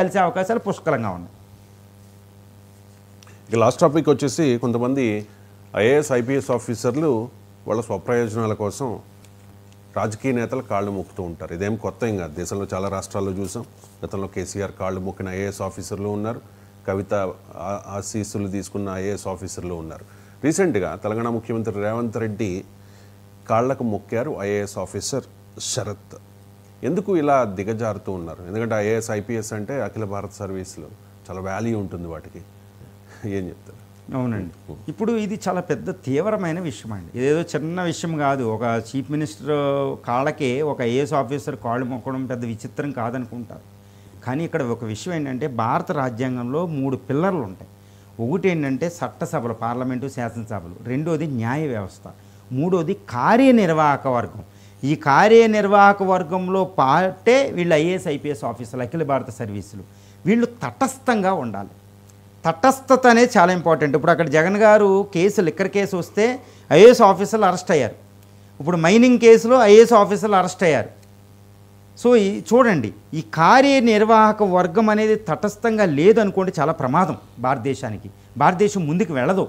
కలిసే అవకాశాలు పుష్కలంగా ఉన్నాయి. ఇక లాస్ట్ టాపిక్ వచ్చేసి కొంతమంది ఐఏఎస్ ఐపీఎస్ ఆఫీసర్లు వాళ్ళ స్వప్రయోజనాల కోసం రాజకీయ నేతలు కాళ్ళు మొక్కుతూ ఉంటారు. ఇదేం కొత్త ఏం కాదు, దేశంలో చాలా రాష్ట్రాల్లో చూసాం. గతంలో కేసీఆర్ కాళ్ళు మొక్కిన ఐఏఎస్ ఆఫీసర్లు ఉన్నారు, కవిత ఆశీస్సులు తీసుకున్న ఐఏఎస్ ఆఫీసర్లు ఉన్నారు. రీసెంట్గా తెలంగాణ ముఖ్యమంత్రి రేవంత్ రెడ్డి కాళ్లకు మొక్కారు ఐఏఎస్ ఆఫీసర్ శరత్. ఎందుకు ఇలా దిగజారుతూ ఉన్నారు? ఎందుకంటే ఐఏఎస్ ఐపీఎస్ అంటే అఖిల భారత సర్వీసులు, చాలా వాల్యూ ఉంటుంది వాటికి. ఏం చెప్తారు? అవునండి, ఇప్పుడు ఇది చాలా పెద్ద తీవ్రమైన విషయం అండి. ఇదేదో చిన్న విషయం కాదు. ఒక చీఫ్ మినిస్టర్ కాళ్ళకే ఒక ఐఏఎస్ ఆఫీసర్ కాళ్ళు మొక్కడం పెద్ద విచిత్రం కాదనుకుంటారు. కానీ ఇక్కడ ఒక విషయం ఏంటంటే, భారత రాజ్యాంగంలో 3 పిల్లర్లు ఉంటాయి. ఒకటి ఏంటంటే చట్టసభలు, పార్లమెంటు, శాసనసభలు. రెండోది న్యాయ వ్యవస్థ. మూడోది కార్యనిర్వాహక వర్గం. ఈ కార్యనిర్వాహక వర్గంలో పాటే వీళ్ళు ఐఏఎస్ ఐపీఎస్ ఆఫీసర్లు, అఖిల భారత సర్వీసులు. వీళ్ళు తటస్థంగా ఉండాలి. తటస్థత అనేది చాలా ఇంపార్టెంట్. ఇప్పుడు అక్కడ జగన్ గారు లిక్కర్ కేసు వస్తే ఐఏఎస్ ఆఫీసర్లు అరెస్ట్ అయ్యారు. ఇప్పుడు మైనింగ్ కేసులో ఐఏఎస్ ఆఫీసర్లు అరెస్ట్ అయ్యారు. సో చూడండి, ఈ కార్యనిర్వాహక వర్గం అనేది తటస్థంగా లేదనుకోండి చాలా ప్రమాదం భారతదేశానికి. భారతదేశం ముందుకు వెళ్ళదు.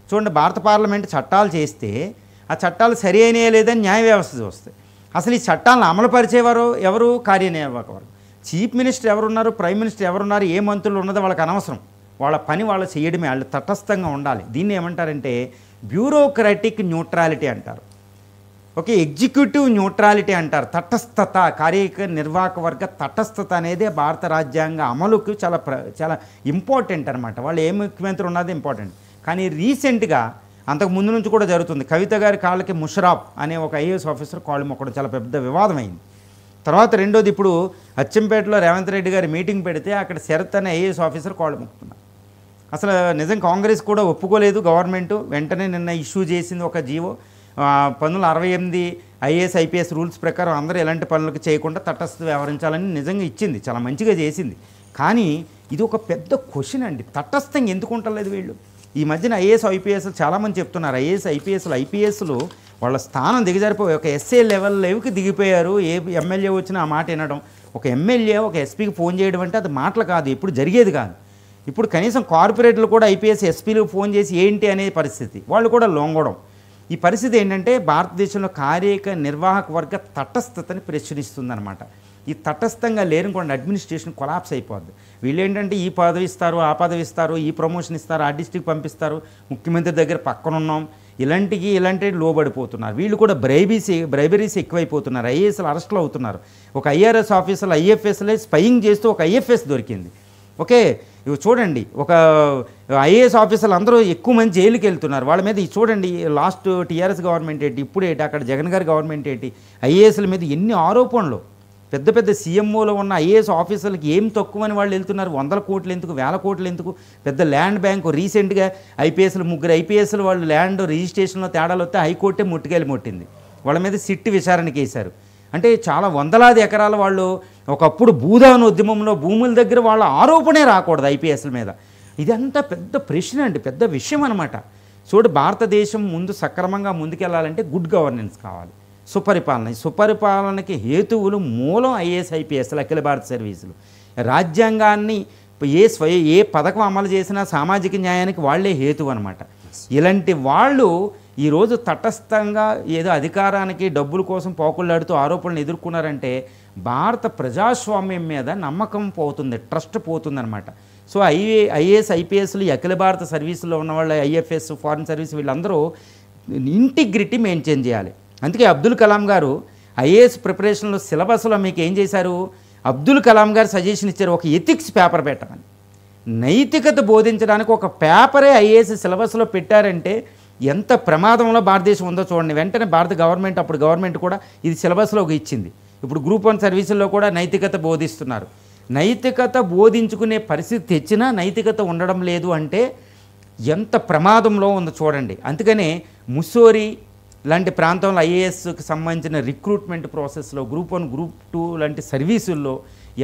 చూడండి, భారత పార్లమెంట్ చట్టాలు చేస్తే ఆ చట్టాలు సరి అయినాయా లేదని న్యాయ వ్యవస్థ చూస్తాయి. అసలు ఈ చట్టాలను అమలు పరిచేవారు ఎవరు? కార్యనిర్వాహక వర్గం. చీఫ్ మినిస్టర్ ఎవరున్నారు, ప్రైమ్ మినిస్టర్ ఎవరున్నారు, ఏ మంత్రులు ఉన్నదో వాళ్ళకి అనవసరం. వాళ్ళ పని వాళ్ళు చేయడమే. వాళ్ళు తటస్థంగా ఉండాలి. దీన్ని ఏమంటారంటే బ్యూరోక్రాటిక్ న్యూట్రాలిటీ అంటారు. ఓకే, ఎగ్జిక్యూటివ్ న్యూట్రాలిటీ అంటారు. తటస్థత, కార్యనిర్వాహక వర్గ తటస్థత అనేది భారత రాజ్యాంగ అమలుకు చాలా ఇంపార్టెంట్ అనమాట. వాళ్ళు ఏ ముఖ్యమంత్రి ఉన్నది ఇంపార్టెంట్. కానీ రీసెంట్గా అంతకు ముందు నుంచి కూడా జరుగుతుంది. కవిత గారి కాళ్ళకి ముషరాఫ్ అనే ఒక ఐఏఎస్ ఆఫీసర్ కాళ్ళు మొక్కడం చాలా పెద్ద వివాదమైంది. తర్వాత రెండోది, ఇప్పుడు అచ్చంపేటలో రేవంత్ రెడ్డి గారి మీటింగ్ పెడితే అక్కడ శరత్ అనే ఐఏఎస్ ఆఫీసర్ కాళ్ళు మొక్కుతున్నారు. అసలు నిజం కాంగ్రెస్ కూడా ఒప్పుకోలేదు. గవర్నమెంట్ వెంటనే నిన్న ఇష్యూ చేసింది ఒక జీవో. 1968 ఐఏఎస్ ఐపీఎస్ రూల్స్ ప్రకారం అందరూ ఎలాంటి పనులకు చేయకుండా తటస్థ వ్యవహరించాలని నిజంగా ఇచ్చింది. చాలా మంచిగా చేసింది. కానీ ఇది ఒక పెద్ద క్వశ్చన్ అండి. తటస్థంగా ఎందుకు ఉండలేదు వీళ్ళు? ఈ మధ్యన ఐఏఎస్ ఐపీఎస్లు చాలామంది చెప్తున్నారు, ఐఏఎస్ ఐపీఎస్లు వాళ్ళ స్థానం దిగజారిపోయి ఒక ఎస్ఏ లెవెల్లోకి దిగిపోయారు. ఏ ఎమ్మెల్యే వచ్చినా ఆ మాట వినడం. ఒక ఎమ్మెల్యే ఒక ఎస్పీకి ఫోన్ చేయడం అంటే అది మాటలు కాదు, ఎప్పుడు జరిగేది కాదు. ఇప్పుడు కనీసం కార్పొరేట్లు కూడా ఐపీఎస్ ఎస్పీలకు ఫోన్ చేసి ఏంటి అనే పరిస్థితి, వాళ్ళు కూడా లొంగడం. ఈ పరిస్థితి ఏంటంటే భారతదేశంలో కార్యనిర్వాహక వర్గ తటస్థతని ప్రశ్నిస్తుందన్నమాట. ఈ తటస్థంగా లేనుకోండి అడ్మినిస్ట్రేషన్ కొలాప్స్ అయిపోద్ది. వీళ్ళు ఏంటంటే ఈ పదవి ఇస్తారు, ఆ పదవి ఇస్తారు, ఈ ప్రమోషన్ ఇస్తారు, ఆ డిస్ట్రిక్ట్ పంపిస్తారు, ముఖ్యమంత్రి దగ్గర పక్కనున్నాం, ఇలాంటి లోబడిపోతున్నారు. వీళ్ళు కూడా బ్రైబరీస్ ఎక్కువైపోతున్నారు. ఐఏఎస్లు అరెస్టులు అవుతున్నారు. ఒక ఐఆర్ఎస్ ఆఫీసర్లు ఐఎఫ్ఎస్లే స్పయింగ్ చేస్తూ ఒక ఐఎఫ్ఎస్ దొరికింది. ఓకే, ఇవి చూడండి, ఒక ఐఏఎస్ ఆఫీసర్లు అందరూ ఎక్కువ మంది జైలుకి వెళ్తున్నారు. వాళ్ళ మీద చూడండి, లాస్ట్ టీఆర్ఎస్ గవర్నమెంట్ ఏంటి, ఇప్పుడు ఏంటి, అక్కడ జగన్ గారి గవర్నమెంట్ ఏంటి, ఐఏఎస్ల మీద ఎన్ని ఆరోపణలు. పెద్ద పెద్ద సీఎంఓలో ఉన్న ఐఏఎస్ ఆఫీసర్లకి ఏం తక్కువని వాళ్ళు వెళ్తున్నారు. 100 కోట్లు ఎందుకు, 1000 కోట్లు ఎందుకు? పెద్ద ల్యాండ్ బ్యాంకు. రీసెంట్గా ముగ్గురు ఐపీఎస్లు వాళ్ళు ల్యాండ్ రిజిస్ట్రేషన్లో తేడాలు వస్తే హైకోర్టే ముట్టింది. వాళ్ళ మీద సిట్ విచారణకి వేశారు. అంటే చాలా వందలాది ఎకరాల వాళ్ళు ఒకప్పుడు భూదాన ఉద్యమంలో భూముల దగ్గర వాళ్ళ ఆరోపణే రాకూడదు ఐపీఎస్ల మీద. ఇదంతా పెద్ద ప్రశ్న అండి, పెద్ద విషయం అనమాట. చూడు, భారతదేశం ముందు సక్రమంగా ముందుకెళ్ళాలంటే గుడ్ గవర్నెన్స్ కావాలి, సుపరిపాలనకి హేతువులు మూలం ఐఏఎస్ ఐపీఎస్లు, అఖిల భారత సర్వీసులు. రాజ్యాంగాన్ని ఏ పథకం అమలు చేసినా సామాజిక న్యాయానికి వాళ్లే హేతువు అనమాట. ఇలాంటి వాళ్ళు ఈరోజు తటస్థంగా ఏదో అధికారానికి డబ్బుల కోసం పోకుళ్ళాడుతూ ఆరోపణలు ఎదుర్కొన్నారంటే భారత ప్రజాస్వామ్యం మీద నమ్మకం పోతుంది, ట్రస్ట్ పోతుందన్నమాట. సో ఐఏఎస్ ఐపీఎస్లు, అఖిల భారత సర్వీసులో ఉన్న వాళ్ళు, ఐఎఫ్ఎస్, ఫారిన్ సర్వీస్, వీళ్ళందరూ ఇంటిగ్రిటీ మెయింటైన్ చేయాలి. అందుకే అబ్దుల్ కలాం గారు ఐఏఎస్ ప్రిపరేషన్లో సిలబస్లో మీకు ఏం చేశారు? అబ్దుల్ కలాం గారు సజెషన్ ఇచ్చారు, ఒక ఎథిక్స్ పేపర్ పెట్టమని. నైతికత బోధించడానికి ఒక పేపరే ఐఏఎస్ సిలబస్లో పెట్టారంటే ఎంత ప్రమాదంలో భారతదేశం ఉందో చూడండి. వెంటనే భారత గవర్నమెంట్, అప్పుడు గవర్నమెంట్ కూడా ఇది సిలబస్లోకి ఇచ్చింది. ఇప్పుడు గ్రూప్ 1 సర్వీసుల్లో కూడా నైతికత బోధిస్తున్నారు. నైతికత బోధించుకునే పరిస్థితి తెచ్చినా నైతికత ఉండడం లేదు అంటే ఎంత ప్రమాదంలో ఉందో చూడండి. అందుకనే ముస్సోరీ లాంటి ప్రాంతంలో ఐఏఎస్కి సంబంధించిన రిక్రూట్మెంట్ ప్రాసెస్లో గ్రూప్ 1, గ్రూప్ 2 లాంటి సర్వీసుల్లో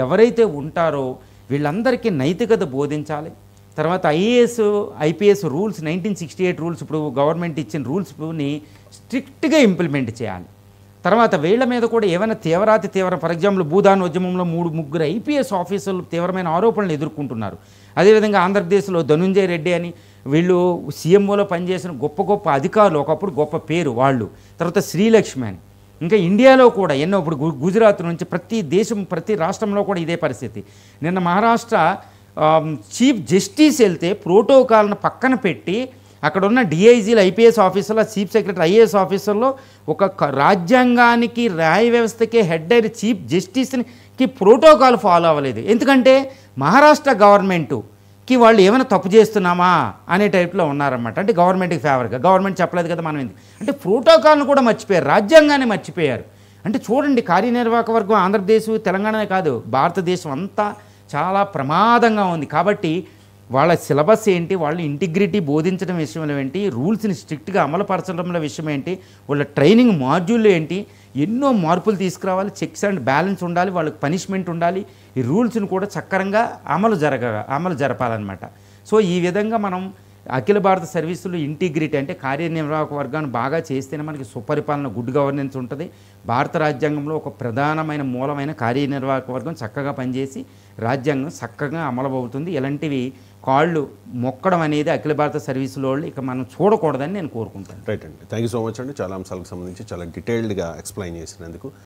ఎవరైతే ఉంటారో వీళ్ళందరికీ నైతికత బోధించాలి. తర్వాత ఐఏఎస్ ఐపీఎస్ రూల్స్, 1968 రూల్స్, ఇప్పుడు గవర్నమెంట్ ఇచ్చిన రూల్స్ని స్ట్రిక్ట్గా ఇంప్లిమెంట్ చేయాలి. తర్వాత వీళ్ళ మీద కూడా ఏమైనా తీవ్ర ఫర్ ఎగ్జాంపుల్ భూదాన్ ఉద్యమంలో 3-3 ఐపీఎస్ ఆఫీసర్లు తీవ్రమైన ఆరోపణలు ఎదుర్కొంటున్నారు. అదేవిధంగా ఆంధ్రప్రదేశ్లో ధనుంజయ రెడ్డి అని వీళ్ళు సీఎంఓలో పనిచేసిన గొప్ప అధికారులు, ఒకప్పుడు గొప్ప పేరు వాళ్ళు. తర్వాత శ్రీలక్ష్మి అని, ఇంకా ఇండియాలో కూడా ఎన్నో, ఇప్పుడు గుజరాత్ నుంచి ప్రతి రాష్ట్రంలో కూడా ఇదే పరిస్థితి. నిన్న మహారాష్ట్ర చీఫ్ జస్టిస్ వెళ్తే ప్రోటోకాల్ను పక్కన పెట్టి అక్కడ ఉన్న డిఐజీలు, ఐపీఎస్ ఆఫీసర్లు, చీఫ్ సెక్రటరీ, ఐఏఎస్ ఆఫీసర్లో ఒక రాజ్యాంగానికి, న్యాయ వ్యవస్థకి హెడ్ అయిన చీఫ్ జస్టిస్కి ప్రోటోకాల్ ఫాలో అవ్వలేదు. ఎందుకంటే మహారాష్ట్ర గవర్నమెంట్కి వాళ్ళు ఏమైనా తప్పు చేస్తున్నామా అనే టైప్లో ఉన్నారన్నమాట. అంటే గవర్నమెంట్కి ఫేవర్గా, గవర్నమెంట్ చెప్పలేదు కదా మనం ఎందుకు అంటే ప్రోటోకాల్ను కూడా మర్చిపోయారు, రాజ్యాంగాన్ని మర్చిపోయారు. అంటే చూడండి, కార్యనిర్వాహక వర్గం ఆంధ్రప్రదేశ్, తెలంగాణనే కాదు భారతదేశం అంతా చాలా ప్రమాదంగా ఉంది. కాబట్టి వాళ్ళ సిలబస్ ఏంటి, వాళ్ళ ఇంటిగ్రిటీ బోధించడం విషయంలో ఏంటి, రూల్స్ని స్ట్రిక్ట్గా అమలుపరచడంలో విషయం ఏంటి, వాళ్ళ ట్రైనింగ్ మాడ్యూల్ ఏంటి, ఎన్నో మార్పులు తీసుకురావాలి, చెక్స్ అండ్ బ్యాలెన్స్ ఉండాలి, వాళ్ళకి పనిష్మెంట్ ఉండాలి, ఈ రూల్స్ని కూడా చక్కరంగా అమలు జరపాలన్నమాట. సో ఈ విధంగా మనం అఖిల భారత సర్వీసులు ఇంటిగ్రిటీ అంటే కార్యనిర్వాహక వర్గాన్ని బాగా చేస్తేనే మనకి సుపరిపాలన, గుడ్ గవర్నెన్స్ ఉంటుంది. భారత రాజ్యాంగంలో ఒక ప్రధానమైన మూలమైన కార్యనిర్వాహక వర్గం చక్కగా పనిచేసి రాజ్యాంగం చక్కగా అమలవుతుంది. ఇలాంటివి కాళ్ళు మొక్కడం అనేది అఖిల భారత సర్వీసులో వాళ్ళు ఇక మనం చూడకూడదని నేను కోరుకుంటాను. రైట్ అండి, థ్యాంక్ యూ సో మచ్ అండి. చాలా అంశాలకు సంబంధించి చాలా డీటెయిల్డ్గా ఎక్స్ప్లెయిన్ చేసినందుకు.